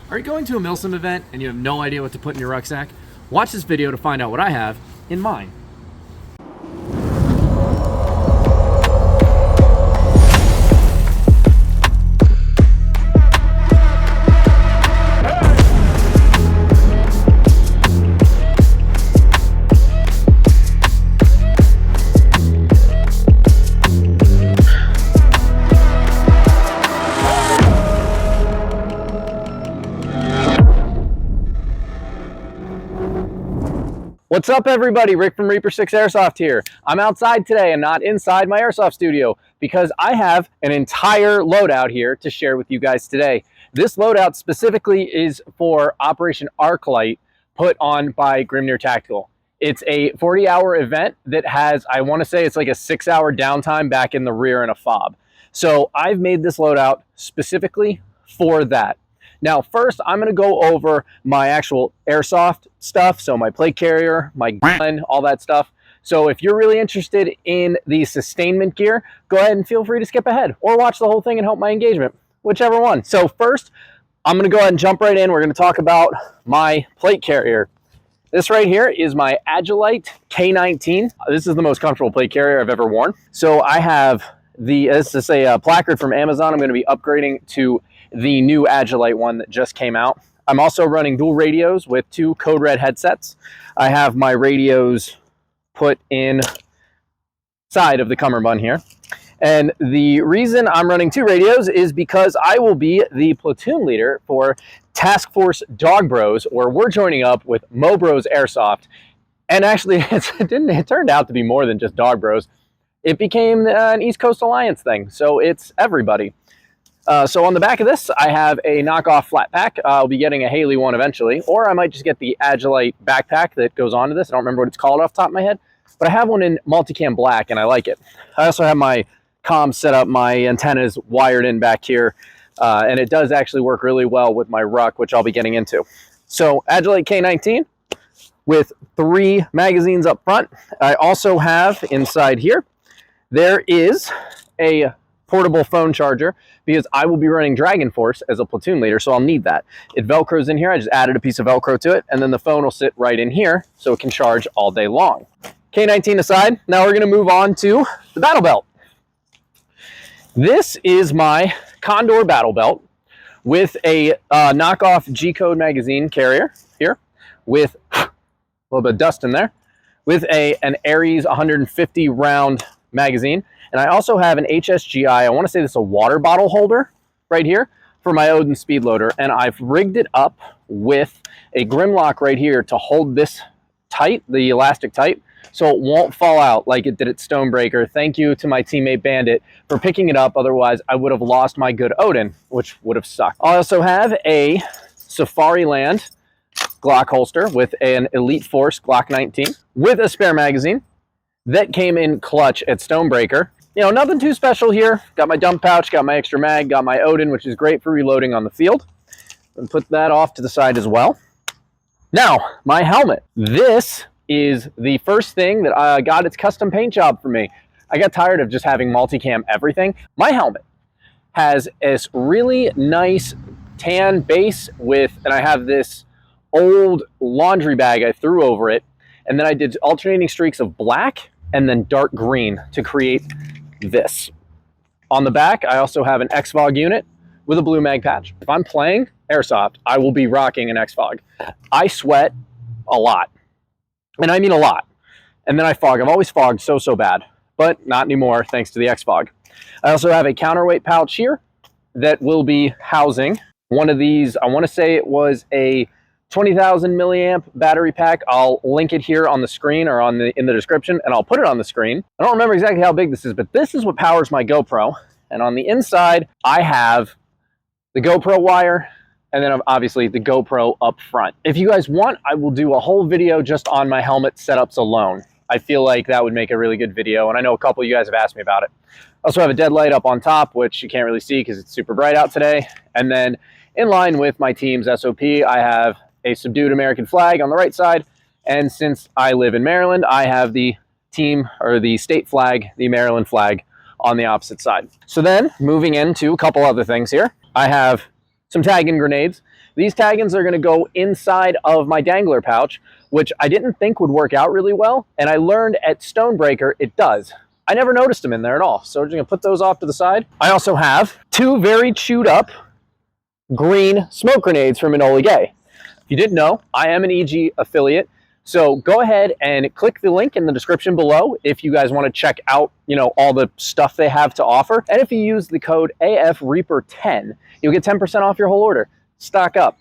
Are you going to a Milsim event and you have no idea what to put in your rucksack? Watch this video to find out what I have in mine. What's up everybody, Rick from Reaper 6 Airsoft here. I'm outside today and not inside my Airsoft studio because I have an entire loadout here to share with you guys today. This loadout specifically is for Operation Ark Light put on by Grimnir Tactical. It's a 40-hour event that has, I want to say it's like a 6-hour downtime back in the rear and a fob. So I've made this loadout specifically for that. Now, first, I'm going to go over my actual airsoft stuff, so my plate carrier, my gun, all that stuff. So if you're really interested in the sustainment gear, go ahead and feel free to skip ahead or watch the whole thing and help my engagement, whichever one. So first, I'm going to go ahead and jump right in. We're going to talk about my plate carrier. This right here is my Agilite K19. This is the most comfortable plate carrier I've ever worn. So I have this is a placard from Amazon. I'm going to be upgrading to the new Agilite one that just came out. I'm also running dual radios with 2 Code Red headsets. I have my radios put in side of the cummerbund here. And the reason I'm running 2 radios is because I will be the platoon leader for Task Force Dog Bros, or we're joining up with Mo Bros Airsoft. And actually, it turned out to be more than just Dog Bros. It became an East Coast Alliance thing, so it's everybody. So on the back of this, I have a knockoff flat pack. I'll be getting a Haley one eventually, or I might just get the Agilite backpack that goes onto this. I don't remember what it's called off the top of my head, but I have one in multicam black and I like it. I also have my comms set up, my antennas wired in back here, and it does actually work really well with my Ruck, which I'll be getting into. So Agilite K19 with 3 magazines up front. I also have inside here, there is a portable phone charger because I will be running Dragon Force as a platoon leader, so I'll need that. It Velcros in here. I just added a piece of Velcro to it, and then the phone will sit right in here so it can charge all day long. K19 aside, now we're going to move on to the battle belt. This is my Condor battle belt with a knockoff G-Code magazine carrier here with a little bit of dust in there, with an Aries 150 round magazine. And I also have an HSGI, I want to say this is a water bottle holder right here for my Odin speed loader. And I've rigged it up with a Grimlock right here to hold this tight, the elastic tight, so it won't fall out like it did at Stonebreaker. Thank you to my teammate Bandit for picking it up. Otherwise, I would have lost my good Odin, which would have sucked. I also have a Safariland Glock holster with an Elite Force Glock 19 with a spare magazine that came in clutch at Stonebreaker. You know, nothing too special here. Got my dump pouch, got my extra mag, got my Odin, which is great for reloading on the field. And put that off to the side as well. Now, my helmet. This is the first thing that got its custom paint job for me. I got tired of just having multicam everything. My helmet has this really nice tan base with, and I have this old laundry bag I threw over it, and then I did alternating streaks of black and then dark green to create this. On the back, I also have an X-Fog unit with a blue mag patch. If I'm playing Airsoft, I will be rocking an X-Fog. I sweat a lot, and I mean a lot. And then I fog. I've always fogged so bad, but not anymore thanks to the X-Fog. I also have a counterweight pouch here that will be housing one of these. I want to say it was a 20,000 milliamp battery pack. I'll link it here on the screen or in the description, and I'll put it on the screen. I don't remember exactly how big this is, but this is what powers my GoPro. And on the inside, I have the GoPro wire, and then obviously the GoPro up front. If you guys want, I will do a whole video just on my helmet setups alone. I feel like that would make a really good video, and I know a couple of you guys have asked me about it. I also have a dead light up on top, which you can't really see because it's super bright out today. And then in line with my team's SOP, I have a subdued American flag on the right side, and since I live in Maryland, I have the team or the state flag, the Maryland flag, on the opposite side. So then moving into a couple other things here, I have some tagging grenades. These tag-ins are going to go inside of my dangler pouch, which I didn't think would work out really well, and I learned at Stonebreaker it does. I never noticed them in there at all, so we're just going to put those off to the side. I also have 2 very chewed up green smoke grenades from Enola Gay. If you didn't know, I am an EG affiliate, so go ahead and click the link in the description below if you guys want to check out, all the stuff they have to offer. And if you use the code AFREAPER10, you'll get 10% off your whole order. Stock up.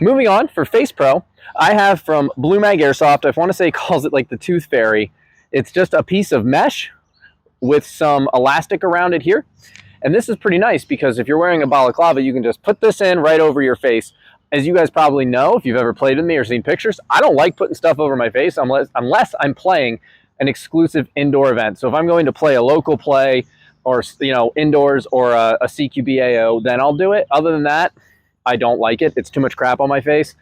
Moving on, for Face Pro, I have from Blue Mag Airsoft, I want to say it calls it like the Tooth Fairy. It's just a piece of mesh with some elastic around it here. And this is pretty nice because if you're wearing a balaclava, you can just put this in right over your face. As you guys probably know, if you've ever played with me or seen pictures, I don't like putting stuff over my face unless I'm playing an exclusive indoor event. So if I'm going to play a local play or, indoors or a CQBAO, then I'll do it. Other than that, I don't like it. It's too much crap on my face.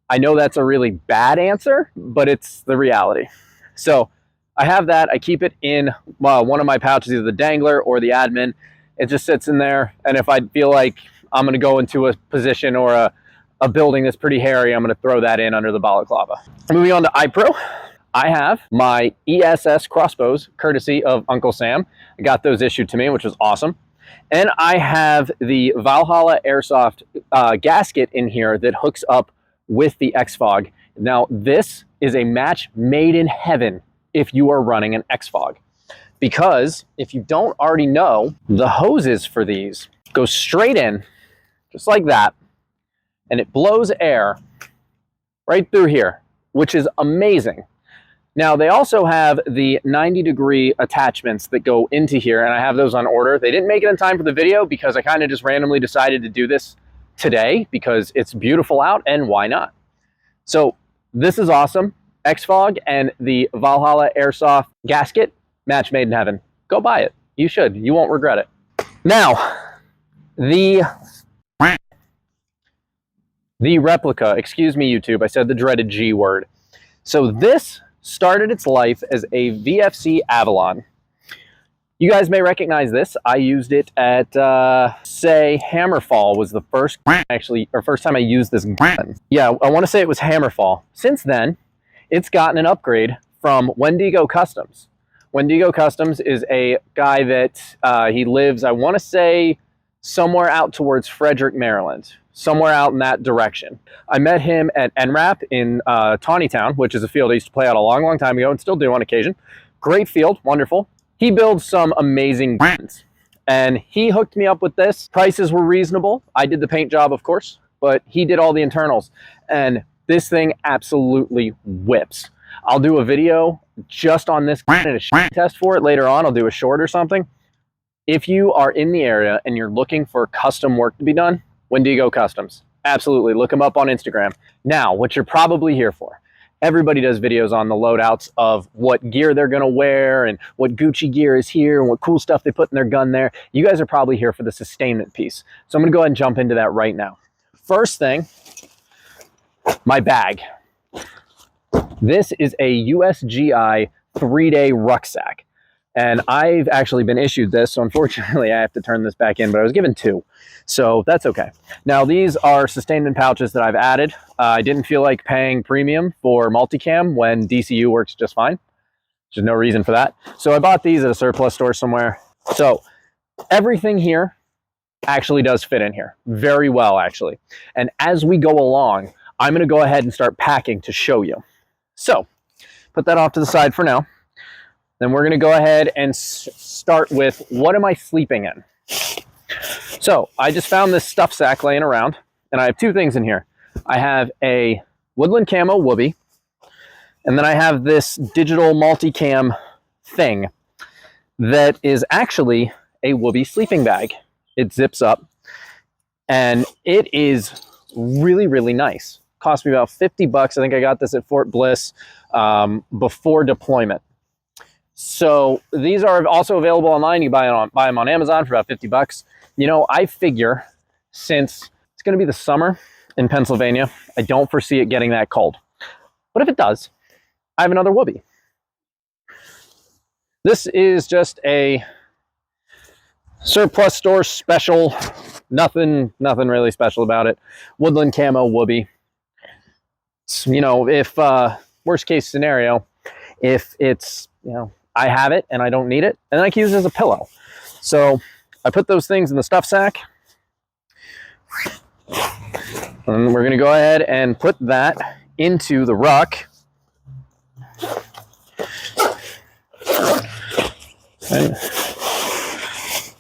I know that's a really bad answer, but it's the reality. So I have that. I keep it in one of my pouches, either the dangler or the admin. It just sits in there. And if I feel like I'm going to go into a position or a building that's pretty hairy, I'm going to throw that in under the balaclava. Moving on to iPro, I have my ESS crossbows, courtesy of Uncle Sam. I got those issued to me, which was awesome. And I have the Valhalla Airsoft gasket in here that hooks up with the X-Fog. Now, this is a match made in heaven if you are running an X-Fog. Because if you don't already know, the hoses for these go straight in, just like that, and it blows air right through here, which is amazing. Now, they also have the 90-degree attachments that go into here, and I have those on order. They didn't make it in time for the video because I kind of just randomly decided to do this today because it's beautiful out, and why not? So this is awesome. X-Fog and the Valhalla Airsoft gasket, match made in heaven. Go buy it. You should. You won't regret it. Now, the replica, excuse me, YouTube, I said the dreaded G word. So this started its life as a VFC Avalon. You guys may recognize this. I used it at, say, Hammerfall was the first time I used this gun. Yeah, I want to say it was Hammerfall. Since then, it's gotten an upgrade from Wendigo Customs. Wendigo Customs is a guy that he lives, I want to say, somewhere out towards Frederick, Maryland. Somewhere out in that direction. I met him at NRAP in Tawnytown, which is a field I used to play out a long, long time ago and still do on occasion. Great field, wonderful. He builds some amazing guns, and he hooked me up with this. Prices were reasonable. I did the paint job, of course, but he did all the internals, and this thing absolutely whips. I'll do a video just on this and a test for it later on. I'll do a short or something. If you are in the area and you're looking for custom work to be done, Wendigo Customs. Absolutely. Look them up on Instagram. Now, what you're probably here for. Everybody does videos on the loadouts of what gear they're going to wear and what Gucci gear is here and what cool stuff they put in their gun there. You guys are probably here for the sustainment piece. So I'm going to go ahead and jump into that right now. First thing, my bag. This is a USGI 3-day rucksack. And I've actually been issued this, so unfortunately I have to turn this back in, but I was given 2. So that's okay. Now these are sustainment pouches that I've added. I didn't feel like paying premium for multicam when DCU works just fine. There's no reason for that. So I bought these at a surplus store somewhere. So everything here actually does fit in here very well, actually. And as we go along, I'm going to go ahead and start packing to show you. So put that off to the side for now. Then we're going to go ahead and start with, what am I sleeping in? So I just found this stuff sack laying around, and I have 2 things in here. I have a woodland camo whoopee, and then I have this digital multicam thing that is actually a whoopee sleeping bag. It zips up, and it is really, really nice. Cost me about 50 bucks. I think I got this at Fort Bliss before deployment. So these are also available online. You can buy them on Amazon for about 50 bucks. You know, I figure since it's going to be the summer in Pennsylvania, I don't foresee it getting that cold. But if it does, I have another whoopee. This is just a Surplus store special. Nothing really special about it. Woodland camo whoopee. You know, if worst case scenario, if it's, you know, I have it and I don't need it, and then I can use it as a pillow. So I put those things in the stuff sack. And we're going to go ahead and put that into the ruck. And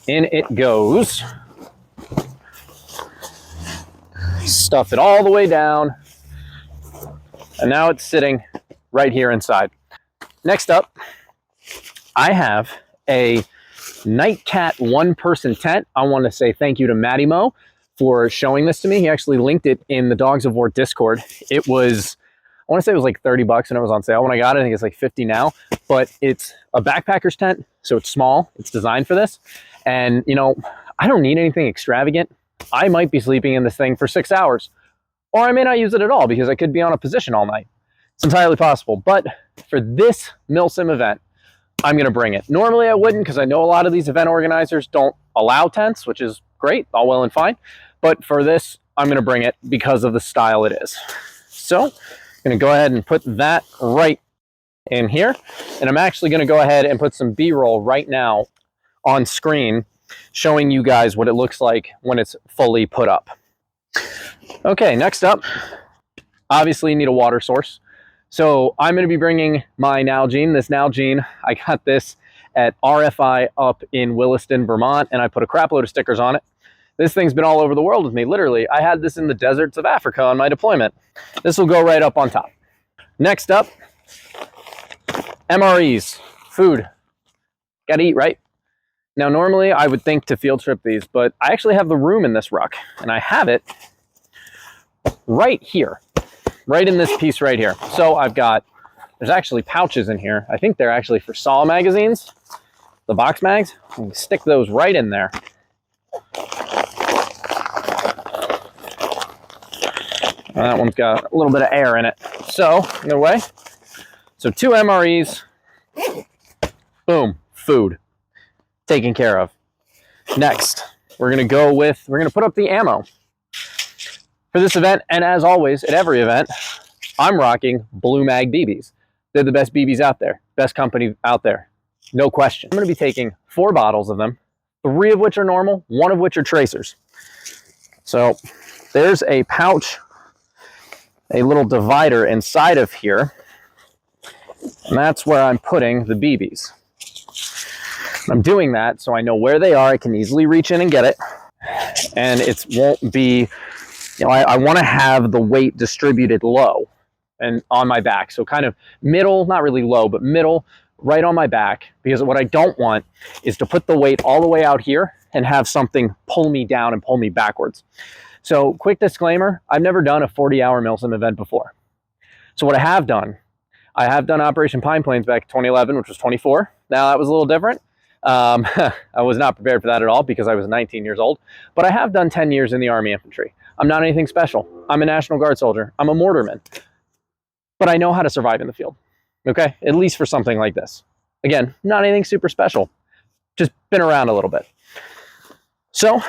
in it goes. Stuff it all the way down. And now it's sitting right here inside. Next up, I have a Nightcat one-person tent. I want to say thank you to Matty Mo for showing this to me. He actually linked it in the Dogs of War Discord. It was, I want to say it was like 30 bucks and it was on sale when I got it. I think it's like 50 now, but it's a backpacker's tent. So it's small, it's designed for this. And you know, I don't need anything extravagant. I might be sleeping in this thing for 6 hours, or I may not use it at all because I could be on a position all night. It's entirely possible. But for this Milsim event, I'm going to bring it. Normally I wouldn't, because I know a lot of these event organizers don't allow tents, which is great, all well and fine. But for this, I'm going to bring it because of the style it is. So I'm going to go ahead and put that right in here. And I'm actually going to go ahead and put some B-roll right now on screen, showing you guys what it looks like when it's fully put up. Okay, next up, obviously you need a water source. So I'm going to be bringing my Nalgene. This Nalgene, I got this at RFI up in Williston, Vermont, and I put a crap load of stickers on it. This thing's been all over the world with me, literally. I had this in the deserts of Africa on my deployment. This will go right up on top. Next up, MREs, food. Gotta eat, right? Now, normally I would think to field trip these, but I actually have the room in this ruck, and I have it right here. Right in this piece right here. So I've got, there's actually pouches in here. I think they're actually for SAW magazines, the box mags. You can stick those right in there. That one's got a little bit of air in it. So, either way, so 2 MREs, boom, food, taken care of. Next, we're gonna put up the ammo. For this event, and as always, at every event, I'm rocking Blue Mag BBs. They're the best BBs out there, best company out there, no question. I'm going to be taking 4 bottles of them, 3 of which are normal, 1 of which are tracers. So there's a pouch, a little divider inside of here, and that's where I'm putting the BBs. I'm doing that so I know where they are. I can easily reach in and get it, and it won't be, you know, I want to have the weight distributed low and on my back. So kind of middle, not really low, but middle, right on my back. Because what I don't want is to put the weight all the way out here and have something pull me down and pull me backwards. So quick disclaimer, I've never done a 40-hour Milsim event before. So what I have done Operation Pine Plains back in 2011, which was 24. Now that was a little different. I was not prepared for that at all because I was 19 years old. But I have done 10 years in the Army Infantry. I'm not anything special. I'm a National Guard soldier. I'm a mortarman. But I know how to survive in the field. Okay? At least for something like this. Again, not anything super special. Just been around a little bit. So,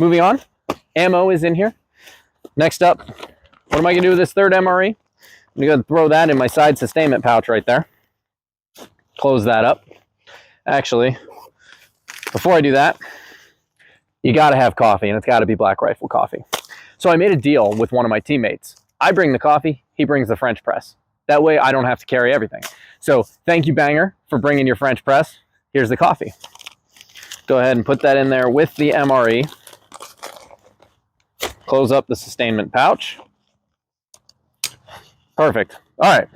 moving on. Ammo is in here. Next up, what am I going to do with this 3rd MRE? I'm going to throw that in my side sustainment pouch right there. Close that up. Actually, before I do that, you got to have coffee, and it's got to be Black Rifle coffee. So I made a deal with one of my teammates. I bring the coffee, he brings the French press. That way I don't have to carry everything. So thank you, Banger, for bringing your French press. Here's the coffee. Go ahead and put that in there with the MRE. Close up the sustainment pouch. Perfect. All right.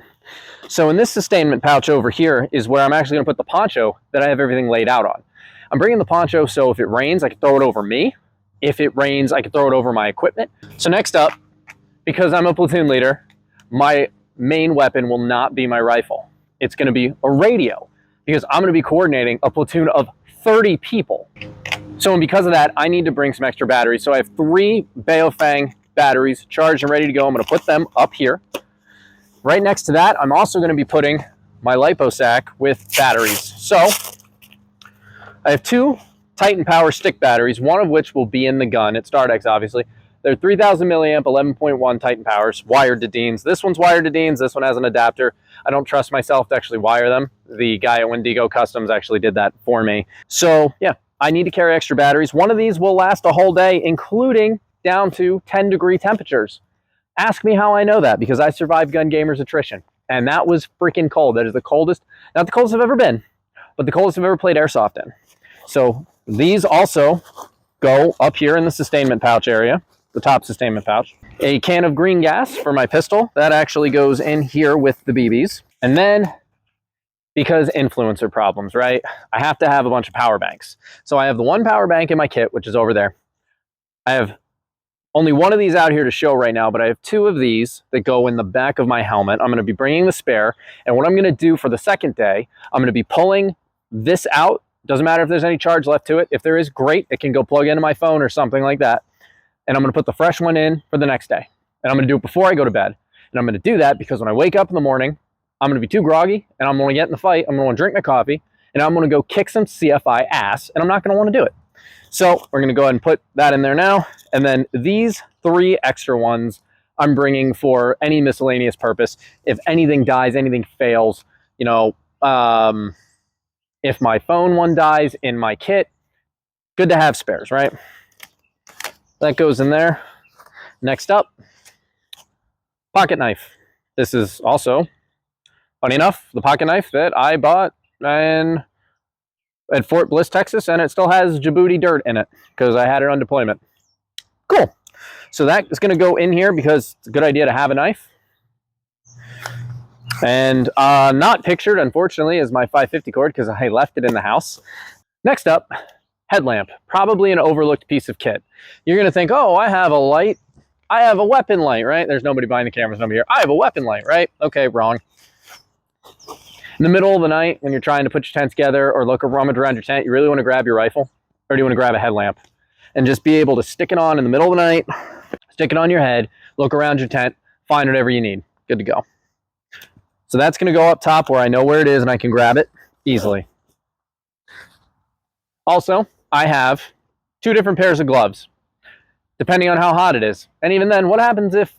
So in this sustainment pouch over here is where I'm actually going to put the poncho that I have everything laid out on. I'm bringing the poncho so if it rains, I can throw it over me. If it rains, I can throw it over my equipment. So next up, because I'm a platoon leader, my main weapon will not be my rifle. It's going to be a radio because I'm going to be coordinating a platoon of 30 people. So and because of that, I need to bring some extra batteries. So I have 3 Baofeng batteries charged and ready to go. I'm going to put them up here. Right next to that, I'm also going to be putting my lipo sack with batteries. So I have 2 Titan Power stick batteries, one of which will be in the gun. It's Stardex, obviously. They're 3,000 milliamp, 11.1 Titan Powers, wired to Deans. This one's wired to Deans. This one has an adapter. I don't trust myself to actually wire them. The guy at Wendigo Customs actually did that for me. So, yeah, I need to carry extra batteries. One of these will last a whole day, including down to 10-degree temperatures. Ask me how I know that, because I survived Gun Gamer's attrition. And that was freaking cold. That is the coldest, not the coldest I've ever been, but the coldest I've ever played Airsoft in. So these also go up here in the sustainment pouch area, the top sustainment pouch. A can of green gas for my pistol. That actually goes in here with the BBs. And then, because influencer problems, right? I have to have a bunch of power banks. So I have the one power bank in my kit, which is over there. I have only one of these out here to show right now, but I have two of these that go in the back of my helmet. I'm going to be bringing the spare. And what I'm going to do for the second day, I'm going to be pulling this out. Doesn't matter if there's any charge left to it. If there is, great. It can go plug into my phone or something like that. And I'm going to put the fresh one in for the next day. And I'm going to do it before I go to bed. And I'm going to do that because when I wake up in the morning, I'm going to be too groggy and I'm going to get in the fight. I'm going to want to drink my coffee and I'm going to go kick some CFI ass and I'm not going to want to do it. So we're going to go ahead and put that in there now. And then these 3 extra ones I'm bringing for any miscellaneous purpose. If anything dies, anything fails, you know, if my phone one dies in my kit, good to have spares, right? That goes in there. Next up, pocket knife. This is also, funny enough, the pocket knife that I bought at Fort Bliss, Texas, and it still has Djibouti dirt in it because I had it on deployment. Cool. So that is going to go in here because it's a good idea to have a knife. And not pictured, unfortunately, is my 550 cord because I left it in the house. Next up, headlamp. Probably an overlooked piece of kit. You're going to think, oh, I have a light. I have a weapon light, right? There's nobody behind the cameras over here. I have a weapon light, right? Okay, wrong. In the middle of the night, when you're trying to put your tent together or look rummage around your tent, you really want to grab your rifle, or do you want to grab a headlamp? And just be able to stick it on in the middle of the night, stick it on your head, look around your tent, find whatever you need. Good to go. So that's going to go up top where I know where it is and I can grab it easily. Also, I have 2 different pairs of gloves, depending on how hot it is. And even then, what happens if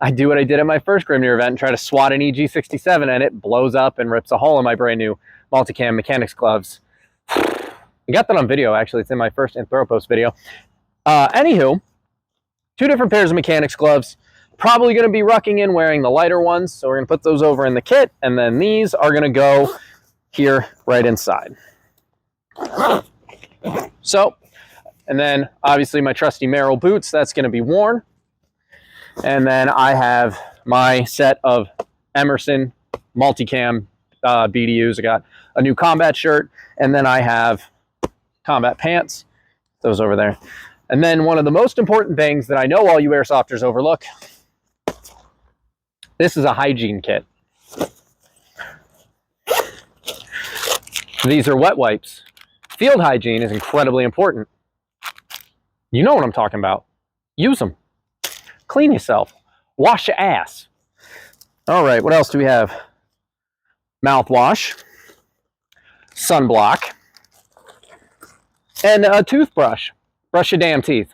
I do what I did at my first Grimnir event and try to swat an EG67 and it blows up and rips a hole in my brand new multicam mechanics gloves? I got that on video, actually. It's in my first Anthropos video. Anywho, 2 different pairs of mechanics gloves. Probably going to be rucking in wearing the lighter ones. So we're going to put those over in the kit. And then these are going to go here right inside. So, and then obviously my trusty Merrill boots, that's going to be worn. And then I have my set of Emerson multicam BDUs. I got a new combat shirt, and then I have combat pants, those over there. And then one of the most important things that I know all you airsofters overlook, this is a hygiene kit. These are wet wipes. Field hygiene is incredibly important. You know what I'm talking about. Use them. Clean yourself. Wash your ass. All right, what else do we have? Mouthwash, sunblock, and a toothbrush. Brush your damn teeth.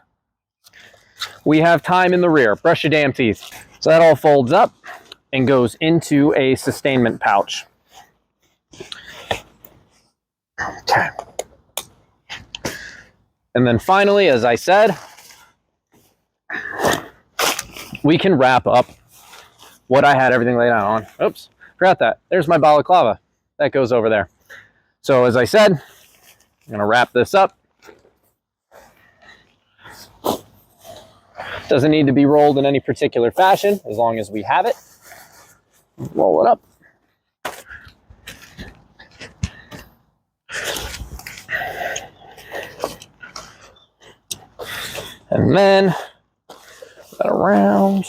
We have time in the rear. Brush your damn teeth. So that all folds up and goes into a sustainment pouch. Okay. And then finally, as I said, we can wrap up what I had everything laid out on. Oops, forgot that. There's my balaclava. That goes over there. So as I said, I'm going to wrap this up. Doesn't need to be rolled in any particular fashion, as long as we have it. Roll it up. And then that around.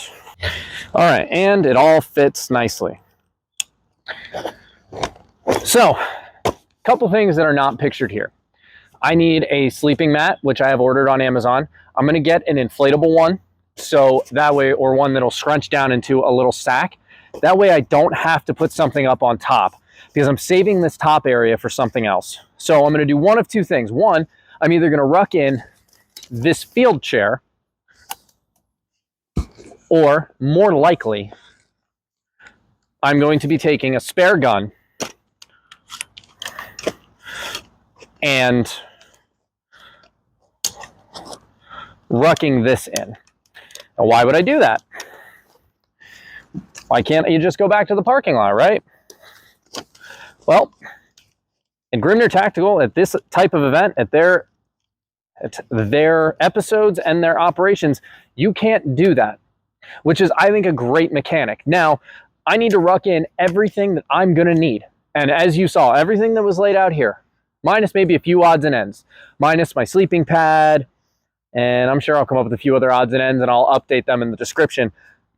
All right, and it all fits nicely. So, a couple things that are not pictured here. I need a sleeping mat, which I have ordered on Amazon. I'm going to get an inflatable one, so that way, or one that'll scrunch down into a little sack. That way I don't have to put something up on top, because I'm saving this top area for something else. So I'm going to do one of two things. One, I'm either going to ruck in this field chair, or more likely, I'm going to be taking a spare gun and rucking this in. Now, why would I do that? Why can't you just go back to the parking lot, right? Well, in Grimnir Tactical, at this type of event, at their episodes and their operations, you can't do that, which is, I think, a great mechanic. Now, I need to ruck in everything that I'm going to need. And as you saw, everything that was laid out here, minus maybe a few odds and ends, minus my sleeping pad, and I'm sure I'll come up with a few other odds and ends and I'll update them in the description.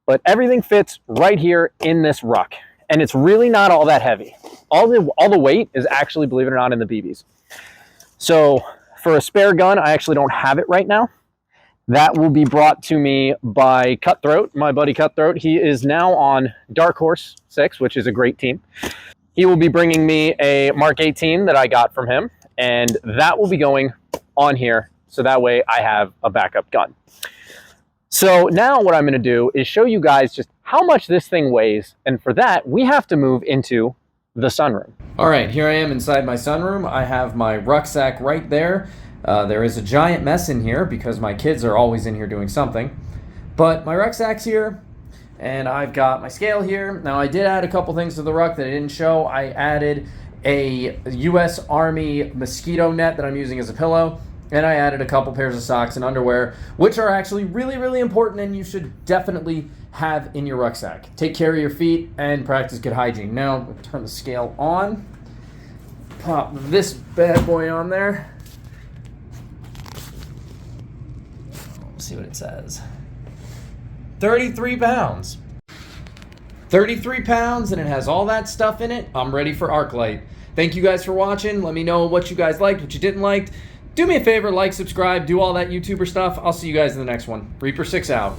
But everything fits right here in this ruck. And it's really not all that heavy. All the weight is actually, believe it or not, in the BBs. So for a spare gun, I actually don't have it right now. That will be brought to me by Cutthroat, my buddy Cutthroat. He is now on Dark Horse 6, which is a great team. He will be bringing me a Mark 18 that I got from him, and that will be going on here, so that way I have a backup gun. So now what I'm going to do is show you guys just how much this thing weighs, and for that, we have to move into the sunroom. All right, here I am inside my sunroom. I have my rucksack right there. There is a giant mess in here because my kids are always in here doing something. But my rucksack's here, and I've got my scale here. Now, I did add a couple things to the ruck that I didn't show. I added a U.S. Army mosquito net that I'm using as a pillow, and I added a couple pairs of socks and underwear, which are actually really, really important, and you should definitely have in your rucksack. Take care of your feet and practice good hygiene. Now, turn the scale on. Pop this bad boy on there. Let's see what it says. 33 pounds. 33 pounds, and it has all that stuff in it. I'm ready for Ark Light. Thank you guys for watching. Let me know what you guys liked, what you didn't like. Do me a favor, like, subscribe, do all that YouTuber stuff. I'll see you guys in the next one. Reaper 6 out.